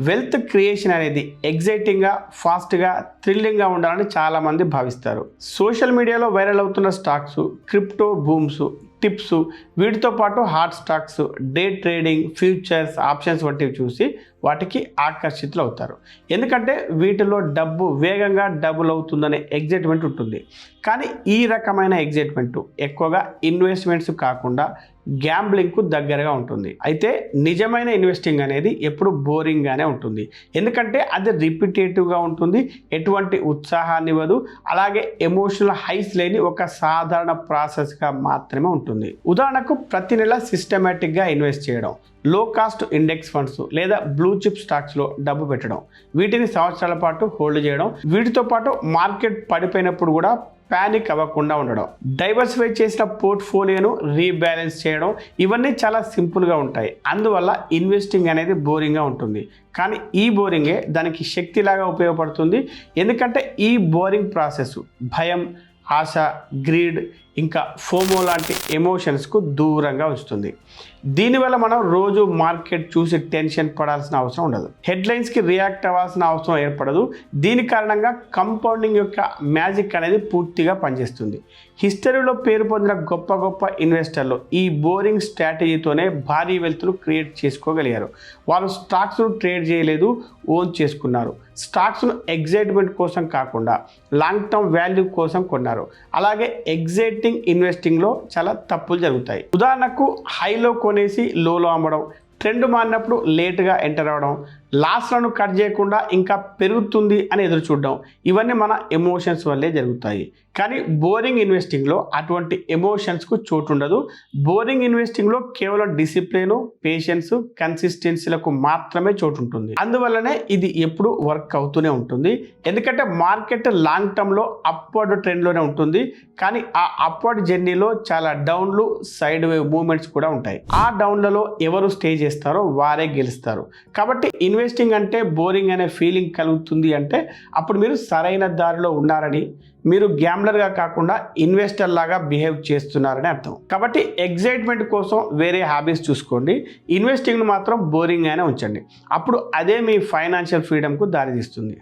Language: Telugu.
వెల్త్ క్రియేషన్ అనేది ఎగ్జైటింగ్గా, ఫాస్ట్గా, థ్రిల్లింగ్గా ఉండాలని చాలామంది భావిస్తారు. సోషల్ మీడియాలో వైరల్ అవుతున్న స్టాక్స్, క్రిప్టో బూమ్స్, టిప్స్, వీటితో పాటు hot stocks, day trading, futures, options వంటివి చూసి వాటికి ఆకర్షితులు అవుతారు. ఎందుకంటే వీటిలో డబ్బు వేగంగా డబుల్ అవుతుందనే ఎగ్జైట్మెంట్ ఉంటుంది. కానీ ఈ రకమైన ఎగ్జైట్మెంట్ ఎక్కువగా ఇన్వెస్ట్మెంట్స్ కాకుండా గ్యాంబ్లింగ్కు దగ్గరగా ఉంటుంది. అయితే నిజమైన ఇన్వెస్టింగ్ అనేది ఎప్పుడు బోరింగ్గానే ఉంటుంది. ఎందుకంటే అది రిపిటేటివ్గా ఉంటుంది, ఎటువంటి ఉత్సాహాన్ని ఇవ్వదు, అలాగే ఎమోషనల్ హైస్ లేని ఒక సాధారణ ప్రాసెస్గా మాత్రమే ఉంటుంది. ఉదాహరణకు ప్రతి నెల సిస్టమేటిక్గా ఇన్వెస్ట్ చేయడం, లో కాస్ట్ ఇండెక్స్ ఫండ్స్ లేదా బ్లూ చిప్ స్టాక్స్లో డబ్బు పెట్టడం, వీటిని సంవత్సరాల పాటు హోల్డ్ చేయడం, వీటితో పాటు మార్కెట్ పడిపోయినప్పుడు కూడా ప్యానిక్ అవ్వకుండా ఉండడం, డైవర్సిఫై చేసిన పోర్ట్ఫోలియోను రీబ్యాలెన్స్ చేయడం, ఇవన్నీ చాలా సింపుల్గా ఉంటాయి. అందువల్ల ఇన్వెస్టింగ్ అనేది బోరింగ్గా ఉంటుంది. కానీ ఈ బోరింగే దానికి శక్తిలాగా ఉపయోగపడుతుంది. ఎందుకంటే ఈ బోరింగ్ ప్రాసెస్ భయం, ఆశ, గ్రీడ్, ఇంకా ఫోమో లాంటి ఎమోషన్స్కు దూరంగా ఉంచుతుంది. దీనివల్ల మనం రోజు మార్కెట్ చూసి టెన్షన్ పడాల్సిన అవసరం ఉండదు, హెడ్లైన్స్కి రియాక్ట్ అవ్వాల్సిన అవసరం ఏర్పడదు. దీని కారణంగా కంపౌండింగ్ యొక్క మ్యాజిక్ అనేది పూర్తిగా పనిచేస్తుంది. హిస్టరీలో పేరు పొందిన గొప్ప గొప్ప ఇన్వెస్టర్లు ఈ బోరింగ్ స్ట్రాటజీతోనే భారీ వెల్త్ను క్రియేట్ చేసుకోగలిగారు. వాళ్ళు స్టాక్స్ను ట్రేడ్ చేయలేదు, ఓన్ చేసుకున్నారు. స్టాక్స్ను ఎగ్జైట్మెంట్ కోసం కాకుండా లాంగ్ టర్మ్ వాల్యూ కోసం కొన్నారు. అలాగే ఎగ్జైటింగ్ ఇన్వెస్టింగ్లో చాలా తప్పులు జరుగుతాయి. ఉదాహరణకు హైలో కొనేసి లోలో అమ్మడం, ట్రెండ్ మారినప్పుడు లేట్గా ఎంటర్ అవ్వడం, లాస్లను కట్ చేయకుండా ఇంకా పెరుగుతుంది అని ఎదురు చూడడం, ఇవన్నీ మన ఎమోషన్స్ వల్లే జరుగుతాయి. కానీ బోరింగ్ ఇన్వెస్టింగ్లో అటువంటి ఎమోషన్స్కు చోటు ఉండదు. బోరింగ్ ఇన్వెస్టింగ్లో కేవలం డిసిప్లిన్, పేషెన్స్, కన్సిస్టెన్సీలకు మాత్రమే చోటు ఉంటుంది. అందువల్లనే ఇది ఎప్పుడు వర్క్ అవుతూనే ఉంటుంది. ఎందుకంటే మార్కెట్ లాంగ్ టర్మ్లో అప్వర్డ్ ట్రెండ్లోనే ఉంటుంది. కానీ ఆ అప్వర్డ్ జర్నీలో చాలా డౌన్లు, సైడ్ వేవ్ మూమెంట్స్ కూడా ఉంటాయి. ఆ డౌన్లలో ఎవరు స్టే చేస్తారో వారే గెలుస్తారు. కాబట్టి ఇన్వెస్టింగ్ అంటే బోరింగ్ అనే ఫీలింగ్ కలుగుతుంది అంటే అప్పుడు మీరు సరైన దారిలో ఉన్నారని, మీరు గ్యాంబ్లర్గా కాకుండా ఇన్వెస్టర్ లాగా బిహేవ్ చేస్తున్నారని అర్థం. కాబట్టి ఎగ్జైట్మెంట్ కోసం వేరే హాబీస్ చూసుకోండి, ఇన్వెస్టింగ్ను మాత్రం బోరింగ్గానే ఉంచండి. అప్పుడు అదే మీ ఫైనాన్షియల్ ఫ్రీడమ్కు దారితీస్తుంది.